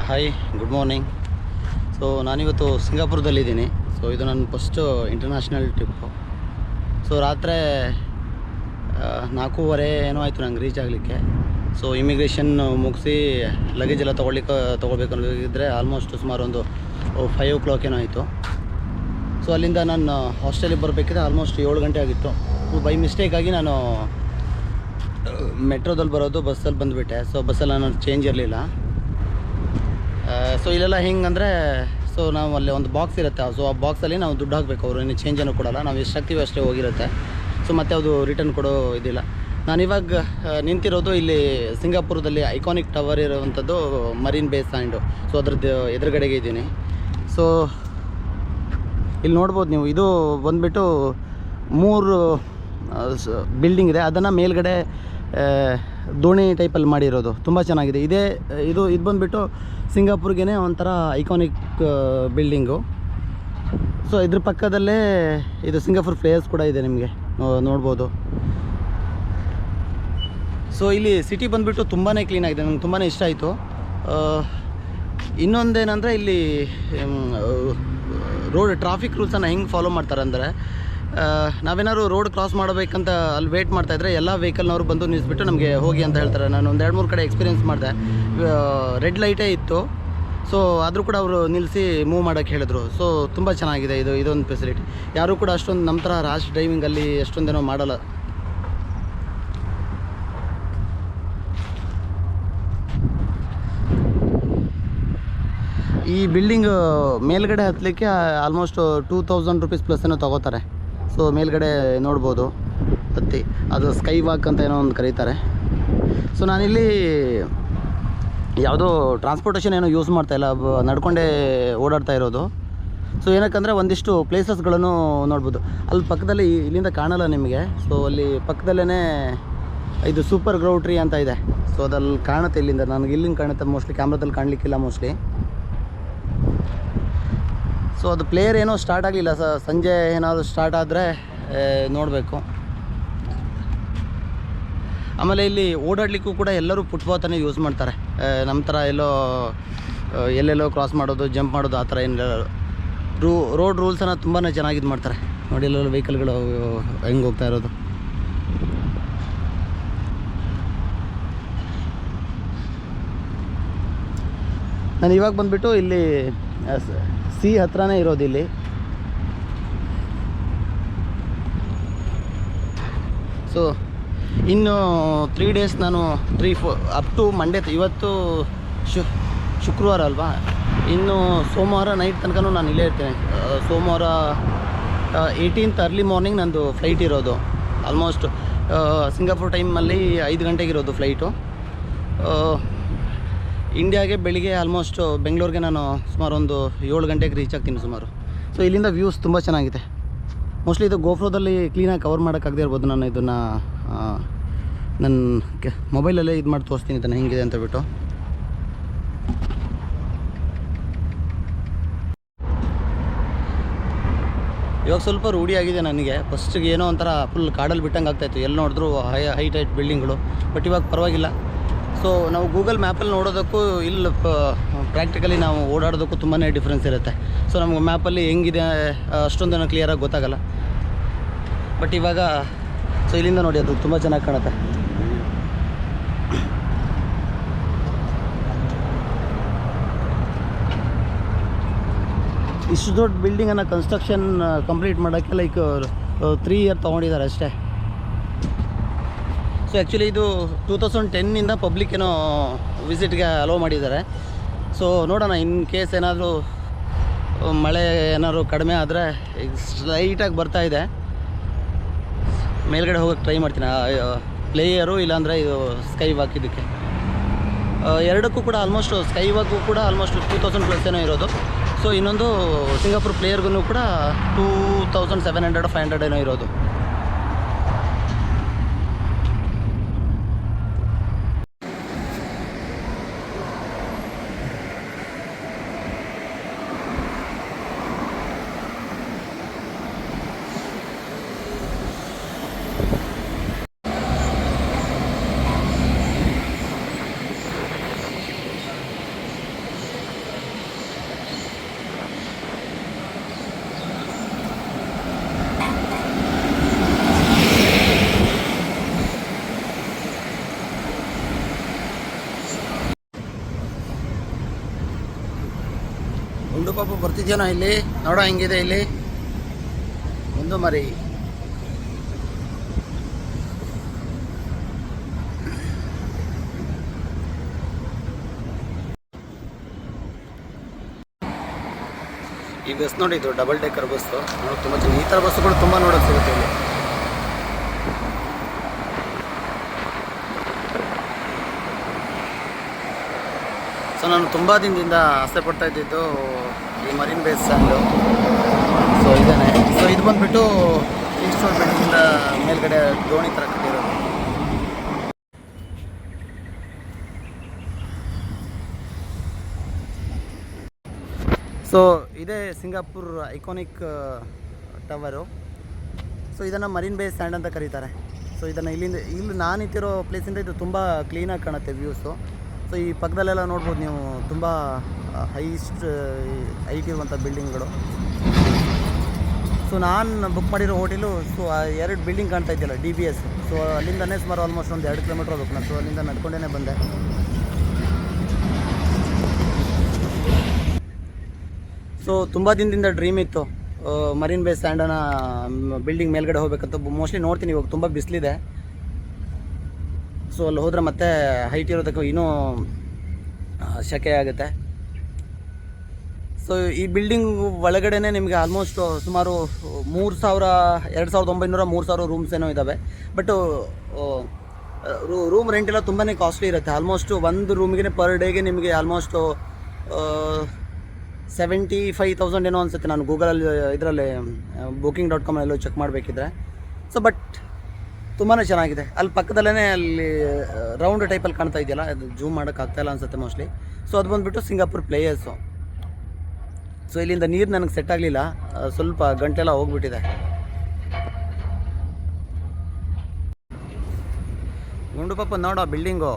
Hi, good morning. So ನಾನಿವತ್ತು ಸಿಂಗಾಪುರದಲ್ಲಿದ್ದೀನಿ. So ಇದು ನನ್ನ ಫಸ್ಟು ಇಂಟರ್ನ್ಯಾಷನಲ್ ಟ್ರಿಪ್ಪು. ಸೊ ರಾತ್ರಿ 4:30 ಏನೋ ಆಯಿತು ನಂಗೆ ರೀಚ್ ಆಗಲಿಕ್ಕೆ. ಸೊ ಇಮಿಗ್ರೇಷನ್ ಮುಗಿಸಿ ಲಗೇಜ್ ಎಲ್ಲ ತೊಗೊಳ್ಬೇಕು ಅನ್ನೋದಿದ್ದರೆ ಆಲ್ಮೋಸ್ಟ್ ಸುಮಾರು ಒಂದು 5 o'clock ಏನೋ ಆಯಿತು. ಸೊ ಅಲ್ಲಿಂದ ನಾನು ಹಾಸ್ಟೆಲಿಗೆ ಬರಬೇಕಿದ್ರೆ ಆಲ್ಮೋಸ್ಟ್ 7 ಗಂಟೆ ಆಗಿತ್ತು. ಬೈ ಮಿಸ್ಟೇಕಾಗಿ ನಾನು ಮೆಟ್ರೋದಲ್ಲಿ ಬರೋದು ಬಸ್ಸಲ್ಲಿ ಬಂದುಬಿಟ್ಟೆ. ಸೊ ಬಸ್ಸಲ್ಲಿ ನಾನು ಚೇಂಜ್ ಇರಲಿಲ್ಲ. ಸೊ ಇಲ್ಲೆಲ್ಲ ಹೆಂಗಂದರೆ, ಸೊ ನಾವು ಅಲ್ಲಿ ಒಂದು ಬಾಕ್ಸ್ ಇರುತ್ತೆ. ಸೊ ಆ ಬಾಕ್ಸಲ್ಲಿ ನಾವು ದುಡ್ಡು ಹಾಕಬೇಕು. ಅವರು ಇನ್ನು ಚೇಂಜನ್ನು ಕೊಡೋಲ್ಲ. ನಾವು ಎಷ್ಟು ಹಾಕ್ತೀವಿ ಅಷ್ಟೇ ಹೋಗಿರುತ್ತೆ. ಸೊ ಮತ್ತೆ ಅದು ರಿಟರ್ನ್ ಕೊಡೋ ಇದಿಲ್ಲ. ನಾನಿವಾಗ ನಿಂತಿರೋದು ಇಲ್ಲಿ ಸಿಂಗಾಪುರದಲ್ಲಿ ಐಕಾನಿಕ್ ಟವರ್ ಇರುವಂಥದ್ದು ಮರೀನ್ ಬೇ ಸ್ಯಾಂಡು. ಸೊ ಅದ್ರದ್ದು ಎದುರುಗಡೆಗೆ ಇದ್ದೀನಿ. ಸೊ ಇಲ್ಲಿ ನೋಡ್ಬೋದು ನೀವು, ಇದು ಬಂದುಬಿಟ್ಟು 3 ಬಿಲ್ಡಿಂಗ್ ಇದೆ. ಅದನ್ನು ಮೇಲ್ಗಡೆ ದೋಣಿ ಟೈಪಲ್ಲಿ ಮಾಡಿರೋದು ತುಂಬ ಚೆನ್ನಾಗಿದೆ. ಇದು ಬಂದುಬಿಟ್ಟು ಸಿಂಗಾಪುರ್ಗೆ ಒಂಥರ ಐಕಾನಿಕ್ ಬಿಲ್ಡಿಂಗು. ಸೊ ಇದ್ರ ಪಕ್ಕದಲ್ಲೇ ಇದು ಸಿಂಗಾಪುರ್ ಪ್ಲೇಸ್ ಕೂಡ ಇದೆ, ನಿಮಗೆ ನೋಡ್ಬೋದು. ಸೊ ಇಲ್ಲಿ ಸಿಟಿ ಬಂದುಬಿಟ್ಟು ತುಂಬಾ ಕ್ಲೀನಾಗಿದೆ, ನಂಗೆ ತುಂಬಾ ಇಷ್ಟ ಆಯಿತು. ಇನ್ನೊಂದೇನೆಂದರೆ ಇಲ್ಲಿ ರೋಡ್ ಟ್ರಾಫಿಕ್ ರೂಲ್ಸನ್ನು ಹೆಂಗೆ ಫಾಲೋ ಮಾಡ್ತಾರೆ ಅಂದರೆ, ನಾವೇನಾದ್ರು ರೋಡ್ ಕ್ರಾಸ್ ಮಾಡಬೇಕಂತ ಅಲ್ಲಿ ವೇಟ್ ಮಾಡ್ತಾಯಿದ್ರೆ ಎಲ್ಲ ವೆಹಿಕಲ್ನವರು ಬಂದು ನಿಲ್ಲಿಸ್ಬಿಟ್ಟು ನಮಗೆ ಹೋಗಿ ಅಂತ ಹೇಳ್ತಾರೆ. ನಾನು ಒಂದು 2-3 ಕಡೆ ಎಕ್ಸ್ಪೀರಿಯೆನ್ಸ್ ಮಾಡಿದೆ. ರೆಡ್ ಲೈಟೇ ಇತ್ತು. ಸೊ ಆದರೂ ಕೂಡ ಅವರು ನಿಲ್ಲಿಸಿ ಮೂವ್ ಮಾಡೋಕ್ಕೆ ಹೇಳಿದ್ರು. ಸೊ ತುಂಬ ಚೆನ್ನಾಗಿದೆ ಇದೊಂದು ಫೆಸಿಲಿಟಿ. ಯಾರೂ ಕೂಡ ಅಷ್ಟೊಂದು ನಮ್ಮ ಥರ ರ್ಯಾಶ್ ಡ್ರೈವಿಂಗಲ್ಲಿ ಅಷ್ಟೊಂದೇನೋ ಮಾಡಲ್ಲ. ಈ ಬಿಲ್ಡಿಂಗ್ ಮೇಲ್ಗಡೆ ಹತ್ತಲಿಕ್ಕೆ ಆಲ್ಮೋಸ್ಟ್ 2000 ರೂಪೀಸ್ ಪ್ಲಸ್ ಏನೋ ತೊಗೋತಾರೆ. ಸೊ ಮೇಲ್ಗಡೆ ನೋಡ್ಬೋದು ಹತ್ತಿ, ಅದು ಸ್ಕೈ ವಾಕ್ ಅಂತ ಏನೋ ಒಂದು ಕರೀತಾರೆ. ಸೊ ನಾನಿಲ್ಲಿ ಯಾವುದೋ ಟ್ರಾನ್ಸ್ಪೋರ್ಟೇಷನ್ ಏನೋ ಯೂಸ್ ಮಾಡ್ತಾಯಿಲ್ಲ, ನಡ್ಕೊಂಡೇ ಓಡಾಡ್ತಾ ಇರೋದು. ಸೊ ಏನಕ್ಕಂದರೆ ಒಂದಿಷ್ಟು ಪ್ಲೇಸಸ್ಗಳನ್ನು ನೋಡ್ಬೋದು. ಅಲ್ಲಿ ಪಕ್ಕದಲ್ಲಿ ಇಲ್ಲಿಂದ ಕಾಣಲ್ಲ ನಿಮಗೆ. ಸೊ ಅಲ್ಲಿ ಪಕ್ಕದಲ್ಲೇ ಇದು ಸೂಪರ್ ಗ್ರೌ ಟ್ರೀ ಅಂತ ಇದೆ. ಸೊ ಅದಲ್ಲಿ ಕಾಣುತ್ತೆ, ಇಲ್ಲಿಂದ ನನಗೆ ಇಲ್ಲಿಂದ ಕಾಣುತ್ತೆ. ಮೋಸ್ಟ್ಲಿ ಕ್ಯಾಮ್ರಾದಲ್ಲಿ ಕಾಣಲಿಕ್ಕಿಲ್ಲ ಮೋಸ್ಟ್ಲಿ. ಸೊ ಅದು ಪ್ಲೇಯರ್ ಏನೋ ಸ್ಟಾರ್ಟ್ ಆಗಲಿಲ್ಲ. ಸಂಜೆ ಏನಾದರೂ ಸ್ಟಾರ್ಟ್ ಆದರೆ ನೋಡಬೇಕು. ಆಮೇಲೆ ಇಲ್ಲಿ ಓಡಾಡಲಿಕ್ಕೂ ಕೂಡ ಎಲ್ಲರೂ ಫುಟ್ಪಾತನ್ನೇ ಯೂಸ್ ಮಾಡ್ತಾರೆ. ನಮ್ಮ ಥರ ಎಲ್ಲೆಲ್ಲೋ ಕ್ರಾಸ್ ಮಾಡೋದು, ಜಂಪ್ ಮಾಡೋದು ಆ ಥರ ಏನಿಲ್ಲ. ರೋಡ್ ರೂಲ್ಸನ್ನು ತುಂಬಾ ಚೆನ್ನಾಗಿ ಇದು ಮಾಡ್ತಾರೆ. ನೋಡಿ ಎಲ್ಲೆಲ್ಲ ವೆಹಿಕಲ್ಗಳು ಹೆಂಗೆ ಹೋಗ್ತಾ ಇರೋದು. ನಾನು ಇವಾಗ ಬಂದುಬಿಟ್ಟು ಇಲ್ಲಿ ಸಿ ಹತ್ರನೇ ಇರೋದು ಇಲ್ಲಿ. ಸೊ ಇನ್ನು 3 days ನಾನು 3-4 ಅಪ್ ಟು ಮಂಡೇ. ಇವತ್ತು ಶುಕ್ರವಾರ ಅಲ್ವಾ, ಇನ್ನು ಸೋಮವಾರ ನೈಟ್ ತನಕ ನಾನು ಇಲ್ಲೇ ಇರ್ತೇನೆ. ಸೋಮವಾರ 18th ಅರ್ಲಿ ಮಾರ್ನಿಂಗ್ ನಂದು ಫ್ಲೈಟ್ ಇರೋದು. ಆಲ್ಮೋಸ್ಟ್ ಸಿಂಗಾಪುರ್ ಟೈಮಲ್ಲಿ 5 ಗಂಟೆಗೆ ಇರೋದು ಫ್ಲೈಟು. ಇಂಡಿಯಾಗೆ ಬೆಳಿಗ್ಗೆ ಆಲ್ಮೋಸ್ಟ್ ಬೆಂಗಳೂರಿಗೆ ನಾನು ಸುಮಾರು ಒಂದು 7 ಗಂಟೆಗೆ ರೀಚ್ ಆಗ್ತೀನಿ ಸುಮಾರು. ಸೊ ಇಲ್ಲಿಂದ ವ್ಯೂಸ್ ತುಂಬ ಚೆನ್ನಾಗಿದೆ. ಮೋಸ್ಟ್ಲಿ ಇದು ಗೋಪ್ರೋದಲ್ಲಿ ಕ್ಲೀನಾಗಿ ಕವರ್ ಮಾಡೋಕ್ಕಾಗದೇ ಇರ್ಬೋದು. ನಾನು ಇದನ್ನು ನನ್ನ ಮೊಬೈಲಲ್ಲೇ ಇದು ಮಾಡಿ ತೋರಿಸ್ತೀನಿ ಇದನ್ನು ಹೆಂಗಿದೆ ಅಂತ ಬಿಟ್ಟು. ಇವಾಗ ಸ್ವಲ್ಪ ರೂಢಿಯಾಗಿದೆ ನನಗೆ. ಫಸ್ಟಿಗೆ ಏನೋ ಒಂಥರ ಫುಲ್ ಕಾಡಲ್ಲಿ ಬಿಟ್ಟಂಗೆ ಆಗ್ತಾಯಿತ್ತು, ಎಲ್ಲಿ ನೋಡಿದ್ರು ಹೈಟ್ ಬಿಲ್ಡಿಂಗ್ಗಳು. ಬಟ್ ಇವಾಗ ಪರವಾಗಿಲ್ಲ. ಸೊ ನಾವು ಗೂಗಲ್ ಮ್ಯಾಪಲ್ಲಿ ನೋಡೋದಕ್ಕೂ ಇಲ್ಲಿ ಪ್ರಾಕ್ಟಿಕಲಿ ನಾವು ಓಡಾಡೋದಕ್ಕೂ ತುಂಬಾ ಡಿಫ್ರೆನ್ಸ್ ಇರುತ್ತೆ. ಸೊ ನಮ್ಗೆ ಮ್ಯಾಪಲ್ಲಿ ಹೆಂಗಿದೆ ಅಷ್ಟೊಂದೇನೋ ಕ್ಲಿಯರಾಗಿ ಗೊತ್ತಾಗಲ್ಲ. ಬಟ್ ಇವಾಗ ಸೊ ಇಲ್ಲಿಂದ ನೋಡಿ ಅದು ತುಂಬ ಚೆನ್ನಾಗಿ ಕಾಣುತ್ತೆ. ಇಷ್ಟು ದೊಡ್ಡ ಬಿಲ್ಡಿಂಗನ್ನು ಕನ್ಸ್ಟ್ರಕ್ಷನ್ ಕಂಪ್ಲೀಟ್ ಮಾಡೋಕ್ಕೆ ಲೈಕ್ 3 years ತೊಗೊಂಡಿದ್ದಾರೆ ಅಷ್ಟೇ. ಸೊ ಆ್ಯಕ್ಚುಲಿ ಇದು 2010 ಪಬ್ಲಿಕ್ ಏನೋ ವಿಸಿಟ್ಗೆ ಅಲೋ ಮಾಡಿದ್ದಾರೆ. ಸೊ ನೋಡೋಣ, ಇನ್ ಕೇಸ್ ಏನಾದರೂ ಮಳೆ ಏನಾದರೂ ಕಡಿಮೆ ಆದರೆ ಸ್ಲೈಟಾಗಿ ಬರ್ತಾಯಿದೆ. ಮೇಲ್ಗಡೆ ಹೋಗೋಕ್ಕೆ ಟ್ರೈ ಮಾಡ್ತೀನಿ. ಪ್ಲೇಯರು ಇಲ್ಲಾಂದರೆ ಇದು ಸ್ಕೈ ವಾಕ್. ಇದಕ್ಕೆ ಎರಡಕ್ಕೂ ಕೂಡ ಆಲ್ಮೋಸ್ಟ್ ಸ್ಕೈ ವಾಕು ಕೂಡ ಆಲ್ಮೋಸ್ಟ್ 2000 ಪ್ಲಸ್ ಏನೋ ಇರೋದು. ಸೊ ಇನ್ನೊಂದು ಸಿಂಗಾಪುರ್ ಪ್ಲೇಯರ್ಗೂ ಕೂಡ 2700-500 ಏನೋ ಇರೋದು. ಪಾಪು ಬರ್ತಿದ್ಯಾನೋ ಇಲ್ಲಿ ನೋಡೋ ಹೆಂಗಿದೆ ಇಲ್ಲಿ ಒಂದು ಮರಿ. ಈ ಬಸ್ ನೋಡಿ, ಇದು ಡಬಲ್ ಡೆಕ್ಕರ್ ಬಸ್ಸು. ನೋಡಿ ತುಂಬ ಈ ಥರ ಬಸ್ಸುಗಳು ತುಂಬ ನೋಡೋಕೆ ಸಿಗುತ್ತೆ ಇಲ್ಲಿ. ಸೊ ನಾನು ತುಂಬ ದಿನದಿಂದ ಆಸೆ ಪಡ್ತಾ ಇದ್ದಿದ್ದು ಈ ಮರೀನ್ ಬೇಸ್ ಸ್ಯಾಂಡು. ಸೊ ಇದೇನೆ. ಸೊ ಇದು ಬಂದುಬಿಟ್ಟು ಇನ್ಸ್ಟೋರ್ ಬಿಲ್ಡಿಂಗಿಂದ ಮೇಲ್ಗಡೆ ದೋಣಿ ಥರ ಕಟ್ಟಿರೋದು. ಸೊ ಇದೇ ಸಿಂಗಾಪುರ್ ಐಕಾನಿಕ್ ಟವರು. ಸೊ ಇದನ್ನು ಮರೀನ್ ಬೇಸ್ ಸ್ಯಾಂಡ್ ಅಂತ ಕರೀತಾರೆ. ಸೊ ಇದನ್ನು ಇಲ್ಲಿ ನಾನು ನಿಂತಿರೋ ಪ್ಲೇಸಿಂದ ಇದು ತುಂಬ ಕ್ಲೀನಾಗಿ ಕಾಣುತ್ತೆ ವ್ಯೂಸು. ಸೊ ಈ ಪಕ್ಕದಲ್ಲೆಲ್ಲ ನೋಡ್ಬೋದು ನೀವು, ತುಂಬ ಹೈಟ್ ಇರುವಂಥ ಬಿಲ್ಡಿಂಗ್ಗಳು. ಸೊ ನಾನು ಬುಕ್ ಮಾಡಿರೋ ಹೋಟೆಲು, ಸೊ ಆ 2 ಬಿಲ್ಡಿಂಗ್ ಕಾಣ್ತಾ ಇದೆಯಲ್ಲ DBS. ಸೊ ಅಲ್ಲಿಂದನೇ ಸುಮಾರು ಆಲ್ಮೋಸ್ಟ್ ಒಂದು 2 ಕಿಲೋಮೀಟ್ರ್ ಹೋಗ್ಬೇಕು ನಾನು. ಸೊ ಅಲ್ಲಿಂದ ನಡ್ಕೊಂಡೇ ಬಂದೆ. ಸೊ ತುಂಬ ದಿನದಿಂದ ಡ್ರೀಮ್ ಇತ್ತು ಮರೀನ್ ಬೇಸ್ ಸ್ಯಾಂಡನ ಬಿಲ್ಡಿಂಗ್ ಮೇಲ್ಗಡೆ ಹೋಗ್ಬೇಕಂತ. ಮೋಸ್ಟ್ಲಿ ನೋಡ್ತೀನಿ, ಇವಾಗ ತುಂಬ ಬಿಸಿಲಿದೆ. ಸೊ ಅಲ್ಲಿ ಹೋದರೆ ಮತ್ತೆ ಹೈಟ್ ಇರೋದಕ್ಕೆ ಇನ್ನೂ ಶೆಕೆ ಆಗುತ್ತೆ. ಸೊ ಈ ಬಿಲ್ಡಿಂಗ್ ಒಳಗಡೆ ನಿಮಗೆ ಆಲ್ಮೋಸ್ಟ್ ಸುಮಾರು 2,900 3,000 ರೂಮ್ಸ್ ಏನೋ ಇದ್ದಾವೆ. ಬಟ್ ರೂಮ್ ರೆಂಟ್ ಎಲ್ಲ ತುಂಬಾ ಕಾಸ್ಟ್ಲಿ ಇರುತ್ತೆ. ಆಲ್ಮೋಸ್ಟ್ ಒಂದು ರೂಮಿಗೆ ಪರ್ ಡೇಗೆ ನಿಮಗೆ ಆಲ್ಮೋಸ್ಟ್ 75,000 ಏನೋ ಅನಿಸುತ್ತೆ. ನಾನು ಗೂಗಲಲ್ಲಿ ಇದರಲ್ಲಿ booking.com ಎಲ್ಲೋ ಚೆಕ್ ಮಾಡಬೇಕಿದ್ರೆ. ಸೊ ಬಟ್ ತುಂಬಾ ಚೆನ್ನಾಗಿದೆ. ಅಲ್ಲಿ ಪಕ್ಕದಲ್ಲೇ ಅಲ್ಲಿ ರೌಂಡ್ ಟೈಪಲ್ಲಿ ಕಾಣ್ತಾ ಇದೆಯಲ್ಲ, ಅದು ಜೂಮ್ ಮಾಡೋಕ್ಕಾಗ್ತಾಯಿಲ್ಲ ಅನಿಸುತ್ತೆ ಮೋಸ್ಟ್ಲಿ. ಸೊ ಅದು ಬಂದುಬಿಟ್ಟು ಸಿಂಗಾಪುರ್ ಪ್ಲೇಯರ್ಸು. ಸೊ ಇಲ್ಲಿಂದ ನೀರು ನನಗೆ ಸೆಟ್ ಆಗಲಿಲ್ಲ, ಸ್ವಲ್ಪ ಗಂಟೆಲ್ಲ ಹೋಗ್ಬಿಟ್ಟಿದೆ. ಗುಂಡು ಪಾಪ ನೋಡೋ ಬಿಲ್ಡಿಂಗು.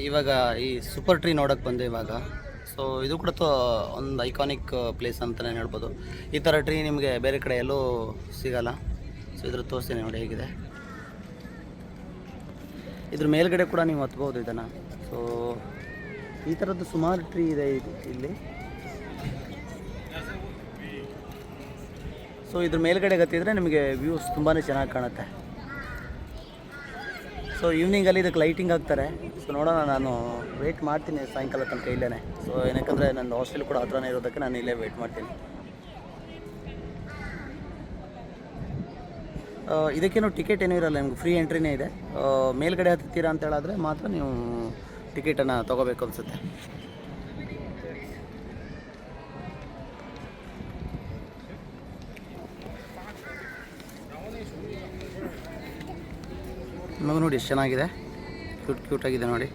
ಇವಾಗ ಈ ಸೂಪರ್ ಟ್ರೀ ನೋಡೋಕ್ಕೆ ಬಂದೆ ಇವಾಗ. ಸೊ ಇದು ಕೂಡ ಒಂದು ಐಕಾನಿಕ್ ಪ್ಲೇಸ್ ಅಂತಲೇ ಹೇಳ್ಬೋದು. ಈ ಥರ ಟ್ರೀ ನಿಮಗೆ ಬೇರೆ ಕಡೆ ಎಲ್ಲೂ ಸಿಗಲ್ಲ. ಸೊ ಇದ್ರ ತೋರಿಸ್ತೀನಿ ನೋಡಿ ಹೇಗಿದೆ. ಇದ್ರ ಮೇಲ್ಗಡೆ ಕೂಡ ನೀವು ಹತ್ಬೋದು ಇದನ್ನು. ಸೊ ಈ ಥರದ್ದು ಸುಮಾರು ಟ್ರೀ ಇದೆ ಇಲ್ಲಿ. ಸೊ ಇದ್ರ ಮೇಲ್ಗಡೆ ಗತ್ತಿದ್ರೆ ನಿಮಗೆ ವ್ಯೂಸ್ ತುಂಬಾ ಚೆನ್ನಾಗಿ ಕಾಣುತ್ತೆ. ಸೊ ಈವ್ನಿಂಗಲ್ಲಿ ಇದಕ್ಕೆ ಲೈಟಿಂಗ್ ಹಾಕ್ತಾರೆ. ಸೊ ನೋಡೋಣ, ನಾನು ವೆಯ್ಟ್ ಮಾಡ್ತೀನಿ ಸಾಯಂಕಾಲ ತನಕ ಇಲ್ಲೇ. ಸೊ ಏನಕ್ಕೆ ನನ್ನ ಹಾಸ್ಟೆಲ್ ಕೂಡ ಹತ್ರನೇ ಇರೋದಕ್ಕೆ ನಾನು ಇಲ್ಲೇ ವೆಯ್ಟ್ ಮಾಡ್ತೀನಿ. ಇದಕ್ಕೇನು ಟಿಕೆಟ್ ಏನೂ ಇರೋಲ್ಲ, ನಿಮ್ಗೆ ಫ್ರೀ ಎಂಟ್ರಿನೇ ಇದೆ. ಮೇಲ್ಗಡೆ ಹತ್ತೀರಾ ಅಂತ ಹೇಳಿದ್ರೆ ಮಾತ್ರ ನೀವು ಟಿಕೆಟನ್ನು ತೊಗೋಬೇಕು ಅನಿಸುತ್ತೆ. ಮಗ ನೋಡಿ ಎಷ್ಟು ಚೆನ್ನಾಗಿದೆ, ಕ್ಯೂಟಾಗಿದೆ ನೋಡಿ.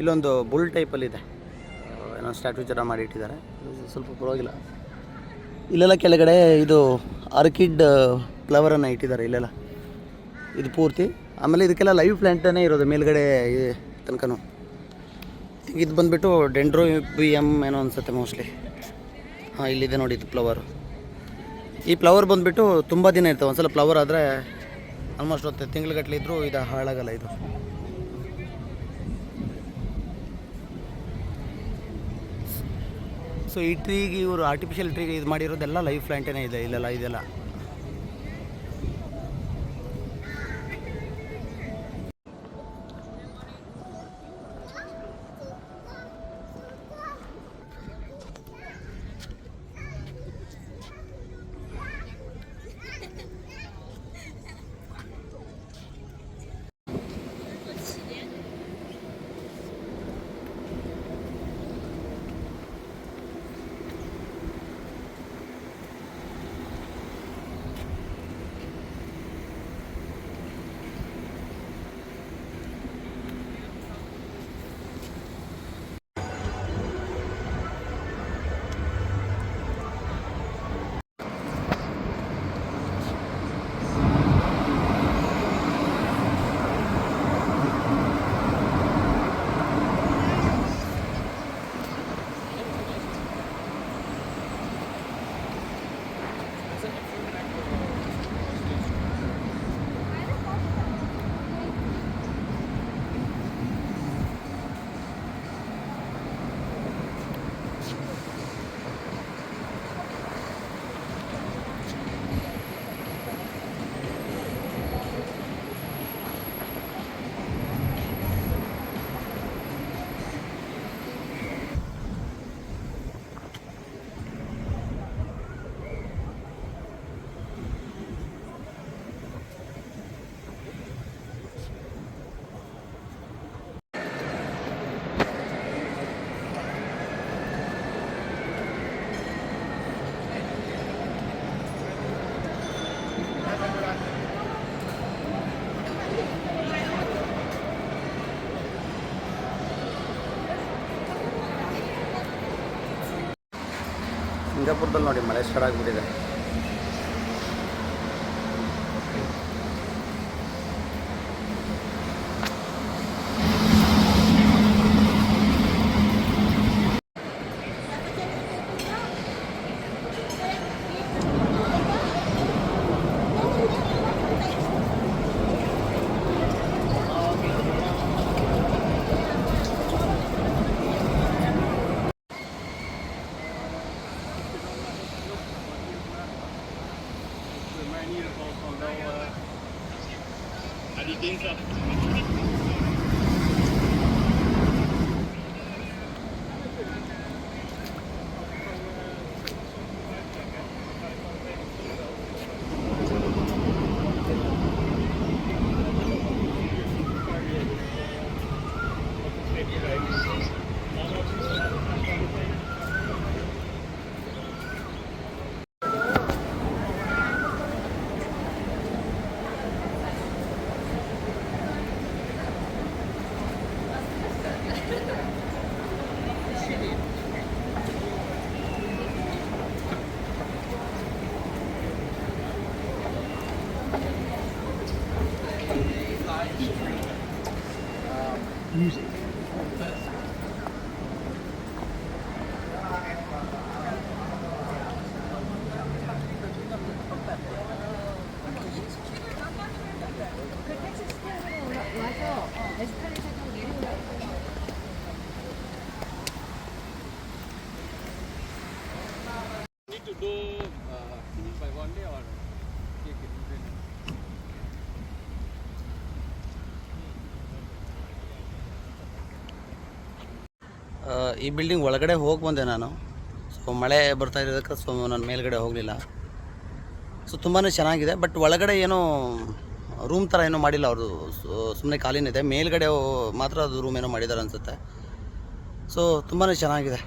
ಇಲ್ಲೊಂದು ಬುಲ್ ಟೈಪಲ್ಲಿದೆ, ಏನೋ ಸ್ಟ್ಯಾಟ್ಯೂ ಥರ ಮಾಡಿ ಇಟ್ಟಿದ್ದಾರೆ. ಸ್ವಲ್ಪ ಪರವಾಗಿಲ್ಲ. ಇಲ್ಲೆಲ್ಲ ಕೆಳಗಡೆ ಇದು ಆರ್ಕಿಡ್ ಫ್ಲವರನ್ನು ಇಟ್ಟಿದ್ದಾರೆ ಇಲ್ಲೆಲ್ಲ, ಇದು ಪೂರ್ತಿ. ಆಮೇಲೆ ಇದಕ್ಕೆಲ್ಲ ಲೈವ್ ಪ್ಲ್ಯಾಂಟೇ ಇರೋದು ಮೇಲ್ಗಡೆ ತನಕನೂ. ಇದು ಬಂದುಬಿಟ್ಟು ಡೆಂಡ್ರೋಬಿಯಮ್ ಏನೋ ಅನಿಸುತ್ತೆ ಮೋಸ್ಟ್ಲಿ. ಹಾಂ, ಇಲ್ಲಿದೆ ನೋಡಿ ಇದು ಫ್ಲವರು. ಈ ಫ್ಲವರ್ ಬಂದುಬಿಟ್ಟು ತುಂಬ ದಿನ ಇರ್ತವೆ. ಒಂದ್ಸಲ ಫ್ಲವರ್ ಆದರೆ ಆಲ್ಮೋಸ್ಟ್ ತಿಂಗ್ಳುಗಟ್ಟಲೆ ಇದ್ದರೂ ಇದು ಹಾಳಾಗಲ್ಲ ಇದು. ಸೊ ಈ ಟ್ರೀಗೆ ಇವರು ಆರ್ಟಿಫಿಷಿಯಲ್ ಟ್ರೀಗೆ ಇದು ಮಾಡಿರೋದೆಲ್ಲ ಲೈಫ್ ಪ್ಲ್ಯಾಂಟೇ ಇದೆ ಇದೆಲ್ಲ. ಸಿಂಗಾಪುರದಲ್ಲಿ ನೋಡಿ ಮಳೆ ಸ್ಟಾರ್ಟ್ ಆಗಿಬಿಟ್ಟಿದೆ. Music. 와서 에스컬레이터 타고 내려오라고. Need to do finish by one day or take it within. ಈ ಬಿಲ್ಡಿಂಗ್ ಒಳಗಡೆ ಹೋಗಿ ಬಂದೆ ನಾನು. ಸೊ ಮಳೆ ಬರ್ತಾ ಇರೋದಕ್ಕೆ ಸೊ ನಾನು ಮೇಲ್ಗಡೆ ಹೋಗಲಿಲ್ಲ. ಸೊ ತುಂಬಾ ಚೆನ್ನಾಗಿದೆ, ಬಟ್ ಒಳಗಡೆ ಏನೋ ರೂಮ್ ಥರ ಏನೋ ಮಾಡಿಲ್ಲ ಅವರು, ಸುಮ್ಮನೆ ಖಾಲಿನಿದೆ. ಮೇಲ್ಗಡೆ ಮಾತ್ರ ಅದು ರೂಮ್ ಏನೋ ಮಾಡಿದ್ದಾರೆ ಅನಿಸುತ್ತೆ. ಸೊ ತುಂಬಾ ಚೆನ್ನಾಗಿದೆ.